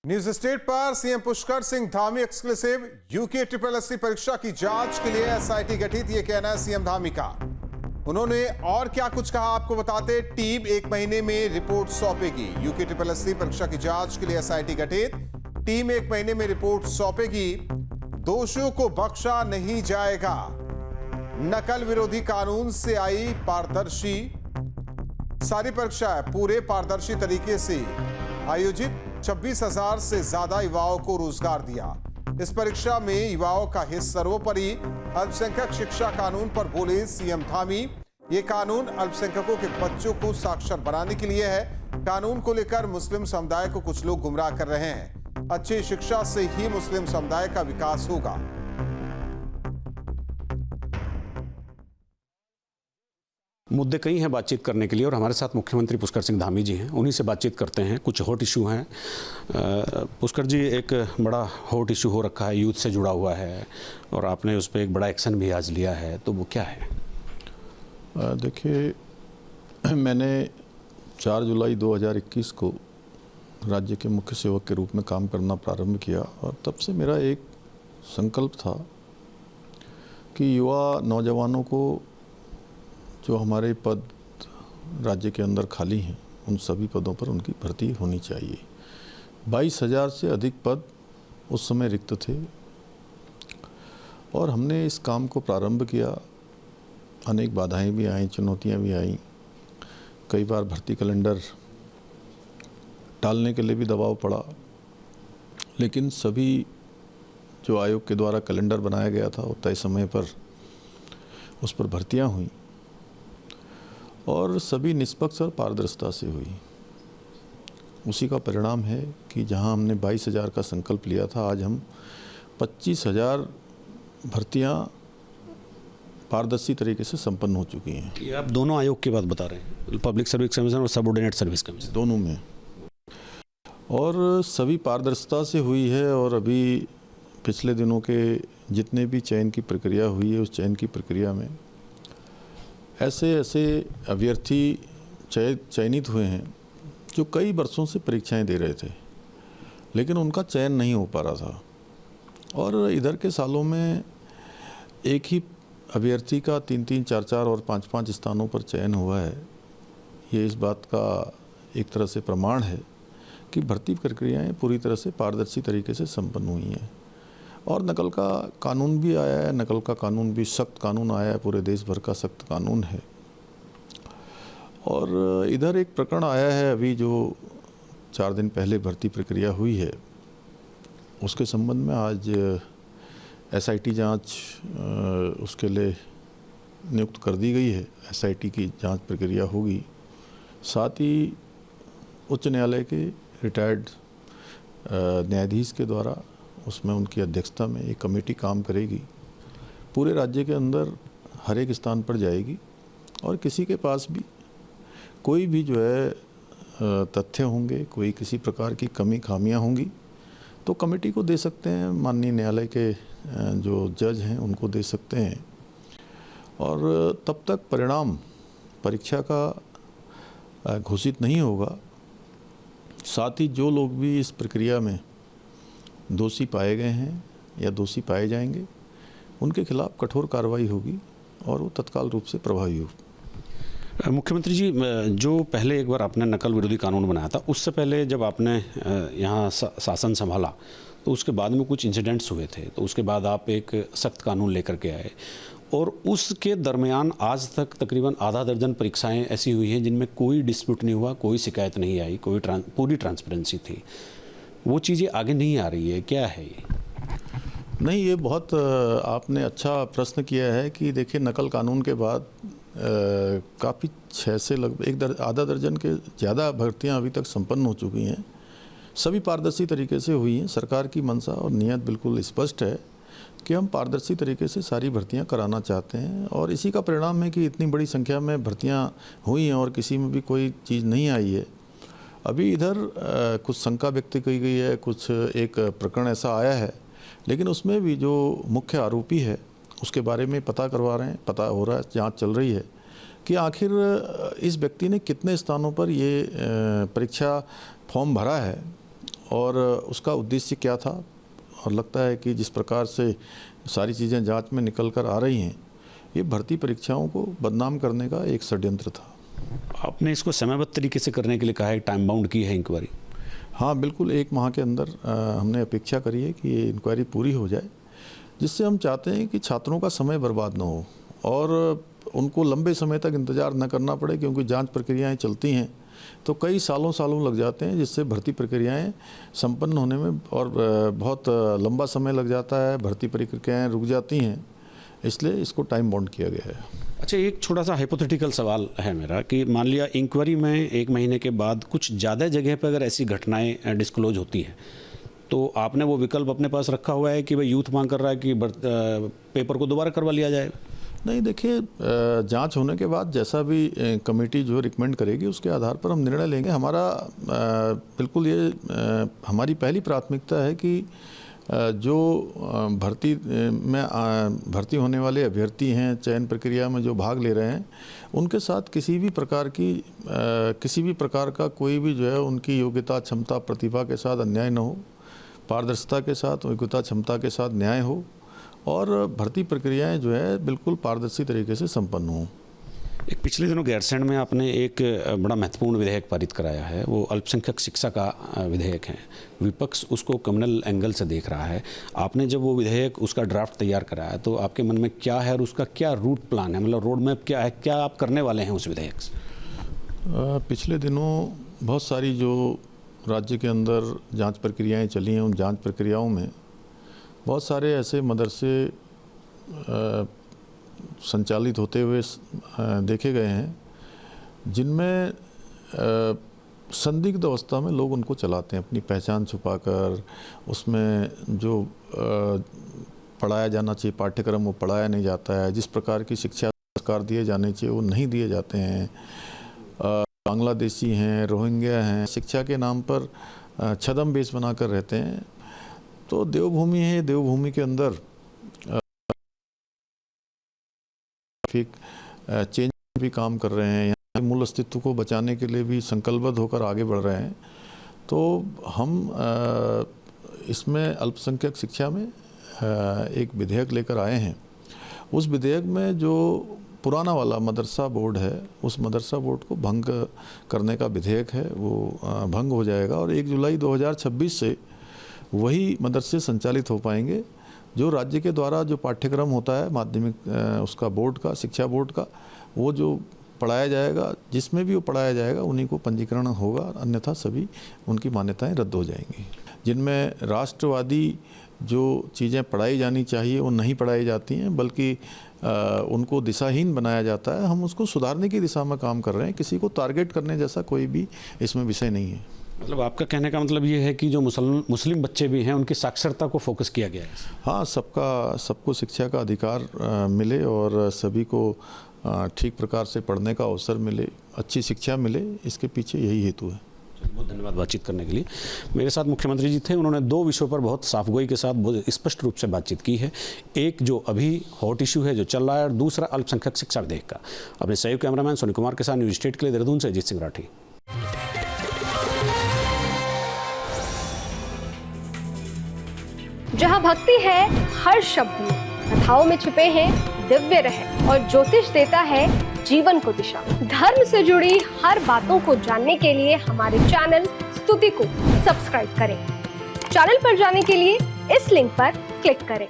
News state पर CM Pushkar Singh Dhami exclusive. UK SSC परीक्षा की जांच के लिए एसआईटी गठित, ये कहना है सीएम धामी का। उन्होंने और क्या कुछ कहा आपको बताते। टीम 1 महीने में रिपोर्ट सौंपेगी। यूके SSC परीक्षा की जांच के लिए एसआईटी गठित, टीम 1 महीने में रिपोर्ट सौंपेगी। दोषियों को बख्शा नहीं जाएगा। नकल विरोधी कानून से आई पारदर्शी, सारी परीक्षाएं पूरे पारदर्शी तरीके से आयोजित। 26,000 से ज्यादा युवाओं को रोजगार दिया। इस परीक्षा में युवाओं का हित सर्वोपरि। अल्पसंख्यक शिक्षा कानून पर बोले सीएम धामी। ये कानून अल्पसंख्यकों के बच्चों को साक्षर बनाने के लिए है। कानून को लेकर मुस्लिम समुदाय को कुछ लोग गुमराह कर रहे हैं। अच्छी शिक्षा से ही मुस्लिम समुदाय का विकास होगा। मुद्दे कई हैं बातचीत करने के लिए और हमारे साथ मुख्यमंत्री पुष्कर सिंह धामी जी हैं, उन्हीं से बातचीत करते हैं। कुछ हॉट इशू हैं। पुष्कर जी, एक बड़ा हॉट इशू हो रखा है, यूथ से जुड़ा हुआ है और आपने उस पर एक बड़ा एक्शन भी आज लिया है, तो वो क्या है? देखिए, मैंने 4 जुलाई 2021 को राज्य के मुख्य सेवक के रूप में काम करना प्रारंभ किया और तब से मेरा एक संकल्प था कि युवा नौजवानों को जो हमारे पद राज्य के अंदर खाली हैं, उन सभी पदों पर उनकी भर्ती होनी चाहिए। 22,000 से अधिक पद उस समय रिक्त थे और हमने इस काम को प्रारंभ किया। अनेक बाधाएं भी आईं, चुनौतियां भी आईं। कई बार भर्ती कैलेंडर टालने के लिए भी दबाव पड़ा, लेकिन सभी जो आयोग के द्वारा कैलेंडर बनाया गया था वो तय समय पर उस पर भर्तियां हुई और सभी निष्पक्ष और पारदर्शिता से हुई। उसी का परिणाम है कि जहां हमने 22,000 का संकल्प लिया था, आज हम 25,000 भर्तियां पारदर्शी तरीके से संपन्न हो चुकी हैं। ये आप दोनों आयोग की बात बता रहे हैं, पब्लिक सर्विस कमीशन और सबऑर्डिनेट सर्विस कमीशन, दोनों में, और सभी पारदर्शिता से हुई है। और अभी पिछले दिनों के जितने भी चयन की प्रक्रिया हुई है, उस चयन की प्रक्रिया में ऐसे अभ्यर्थी चयनित हुए हैं जो कई वर्षों से परीक्षाएं दे रहे थे, लेकिन उनका चयन नहीं हो पा रहा था। और इधर के सालों में एक ही अभ्यर्थी का 3-3, 4-4 और 5-5 स्थानों पर चयन हुआ है। ये इस बात का एक तरह से प्रमाण है कि भर्ती प्रक्रियाएं पूरी तरह से पारदर्शी तरीके से संपन्न हुई हैं। और नकल का कानून भी आया है, नकल का कानून भी सख्त कानून आया है, पूरे देश भर का सख्त कानून है। और इधर एक प्रकरण आया है अभी जो 4 दिन पहले भर्ती प्रक्रिया हुई है, उसके संबंध में आज एसआईटी जांच उसके लिए नियुक्त कर दी गई है। एसआईटी की जांच प्रक्रिया होगी। साथ ही उच्च न्यायालय के रिटायर्ड न्यायाधीश के द्वारा उसमें उनकी अध्यक्षता में एक कमेटी काम करेगी। पूरे राज्य के अंदर हर एक स्थान पर जाएगी और किसी के पास भी कोई भी जो है तथ्य होंगे, कोई किसी प्रकार की कमी खामियां होंगी तो कमेटी को दे सकते हैं, माननीय न्यायालय के जो जज हैं उनको दे सकते हैं। और तब तक परिणाम परीक्षा का घोषित नहीं होगा। साथ ही जो लोग भी इस प्रक्रिया में दोषी पाए गए हैं या दोषी पाए जाएंगे, उनके खिलाफ कठोर कार्रवाई होगी और वो तत्काल रूप से प्रभावी हो। मुख्यमंत्री जी, जो पहले एक बार आपने नकल विरोधी कानून बनाया था, उससे पहले जब आपने यहाँ शासन संभाला तो उसके बाद में कुछ इंसिडेंट्स हुए थे, तो उसके बाद आप एक सख्त कानून लेकर के आए और उसके दरमियान आज तक तकरीबन आधा दर्जन परीक्षाएं ऐसी हुई हैं जिनमें कोई डिस्प्यूट नहीं हुआ, कोई शिकायत नहीं आई, पूरी ट्रांसपेरेंसी थी। वो चीज़ें आगे नहीं आ रही है, क्या है ये? नहीं, ये बहुत आपने अच्छा प्रश्न किया है कि देखिए, नकल कानून के बाद काफ़ी 6 से लगभग आधा दर्जन के ज़्यादा भर्तियां अभी तक संपन्न हो चुकी हैं। सभी पारदर्शी तरीके से हुई हैं। सरकार की मंशा और नियत बिल्कुल स्पष्ट है कि हम पारदर्शी तरीके से सारी भर्तियां कराना चाहते हैं और इसी का परिणाम है कि इतनी बड़ी संख्या में भर्तियां हुई हैं और किसी में भी कोई चीज़ नहीं आई है। अभी इधर कुछ शंका व्यक्त की गई है, कुछ एक प्रकरण ऐसा आया है, लेकिन उसमें भी जो मुख्य आरोपी है उसके बारे में पता करवा रहे हैं, पता हो रहा है, जांच चल रही है कि आखिर इस व्यक्ति ने कितने स्थानों पर ये परीक्षा फॉर्म भरा है और उसका उद्देश्य क्या था, और लगता है कि जिस प्रकार से सारी चीज़ें जांच में निकल कर आ रही हैं, ये भर्ती परीक्षाओं को बदनाम करने का एक षड्यंत्र था। आपने इसको समयबद्ध तरीके से करने के लिए कहा है, टाइम बाउंड की है इंक्वायरी? हाँ बिल्कुल, 1 माह के अंदर हमने अपेक्षा करी है कि ये इंक्वायरी पूरी हो जाए, जिससे हम चाहते हैं कि छात्रों का समय बर्बाद न हो और उनको लंबे समय तक इंतज़ार न करना पड़े, क्योंकि जांच प्रक्रियाएं चलती हैं तो कई सालों लग जाते हैं, जिससे भर्ती प्रक्रियाएं संपन्न होने में और बहुत लंबा समय लग जाता है, भर्ती प्रक्रियाएं रुक जाती हैं, इसलिए इसको टाइम बाउंड किया गया है। अच्छा, एक छोटा सा हाइपोथेटिकल सवाल है मेरा कि मान लिया इंक्वायरी में 1 महीने के बाद कुछ ज़्यादा जगह पर अगर ऐसी घटनाएं डिस्क्लोज होती हैं, तो आपने वो विकल्प अपने पास रखा हुआ है कि भाई यूथ मांग कर रहा है कि पेपर को दोबारा करवा लिया जाए? नहीं, देखिए, जांच होने के बाद जैसा भी कमेटी जो रिकमेंड करेगी उसके आधार पर हम निर्णय लेंगे। हमारा बिल्कुल ये हमारी पहली प्राथमिकता है कि जो भर्ती होने वाले अभ्यर्थी हैं, चयन प्रक्रिया में जो भाग ले रहे हैं, उनके साथ किसी भी प्रकार का कोई भी जो है उनकी योग्यता, क्षमता, प्रतिभा के साथ अन्याय न हो, पारदर्शिता के साथ, योग्यता, क्षमता के साथ न्याय हो और भर्ती प्रक्रियाएं जो है बिल्कुल पारदर्शी तरीके से संपन्न हों। एक पिछले दिनों गैरसैंण में आपने एक बड़ा महत्वपूर्ण विधेयक पारित कराया है, वो अल्पसंख्यक शिक्षा का विधेयक है। विपक्ष उसको कम्युनल एंगल से देख रहा है। आपने जब वो विधेयक, उसका ड्राफ्ट तैयार कराया, तो आपके मन में क्या है और उसका क्या रूट प्लान है, मतलब रोड मैप क्या है, क्या आप करने वाले हैं उस विधेयक से? पिछले दिनों बहुत सारी जो राज्य के अंदर जांच प्रक्रियाएं चली हैं, उन जांच प्रक्रियाओं में बहुत सारे ऐसे मदरसे संचालित होते हुए देखे गए हैं जिनमें संदिग्ध अवस्था में लोग उनको चलाते हैं, अपनी पहचान छुपाकर। उसमें जो पढ़ाया जाना चाहिए पाठ्यक्रम वो पढ़ाया नहीं जाता है, जिस प्रकार की शिक्षा संस्कार दिए जाने चाहिए वो नहीं दिए जाते हैं। बांग्लादेशी हैं, रोहिंग्या हैं, शिक्षा के नाम पर छदम बेस बनाकर रहते हैं। तो देवभूमि है, देवभूमि के अंदर चेंज भी काम कर रहे हैं, यहाँ मूल अस्तित्व को बचाने के लिए भी संकल्पबद्ध होकर आगे बढ़ रहे हैं। तो हम इसमें अल्पसंख्यक शिक्षा में एक विधेयक लेकर आए हैं। उस विधेयक में जो पुराना वाला मदरसा बोर्ड है, उस मदरसा बोर्ड को भंग करने का विधेयक है, वो भंग हो जाएगा और 1 जुलाई 2026 से वही मदरसे संचालित हो पाएंगे जो राज्य के द्वारा जो पाठ्यक्रम होता है माध्यमिक उसका बोर्ड का, शिक्षा बोर्ड का, वो जो पढ़ाया जाएगा, जिसमें भी वो पढ़ाया जाएगा उन्हीं को पंजीकरण होगा, अन्यथा सभी उनकी मान्यताएं रद्द हो जाएंगी। जिनमें राष्ट्रवादी जो चीज़ें पढ़ाई जानी चाहिए वो नहीं पढ़ाई जाती हैं, बल्कि उनको दिशाहीन बनाया जाता है। हम उसको सुधारने की दिशा में काम कर रहे हैं, किसी को टारगेट करने जैसा कोई भी इसमें विषय नहीं है। मतलब आपका कहने का मतलब ये है कि जो मुस्लिम बच्चे भी हैं उनकी साक्षरता को फोकस किया गया है। हाँ, सबको शिक्षा का अधिकार मिले और सभी को ठीक प्रकार से पढ़ने का अवसर मिले, अच्छी शिक्षा मिले, इसके पीछे यही हेतु है। बहुत धन्यवाद बातचीत करने के लिए। मेरे साथ मुख्यमंत्री जी थे, उन्होंने 2 विषयों पर बहुत साफगोई के साथ बहुत स्पष्ट रूप से बातचीत की है। एक जो अभी हॉट इशू है जो चल रहा है, और दूसरा अल्पसंख्यक शिक्षा विधेयक का। अपने सहयोगी कैमरामैन सोनी कुमार के साथ न्यूज स्टेट के लिए देहरादून से अजीत सिंह राठी। जहाँ भक्ति है हर शब्द में, कथाओं में छुपे हैं दिव्य रहस्य और ज्योतिष देता है जीवन को दिशा। धर्म से जुड़ी हर बातों को जानने के लिए हमारे चैनल स्तुति को सब्सक्राइब करें। चैनल पर जाने के लिए इस लिंक पर क्लिक करें।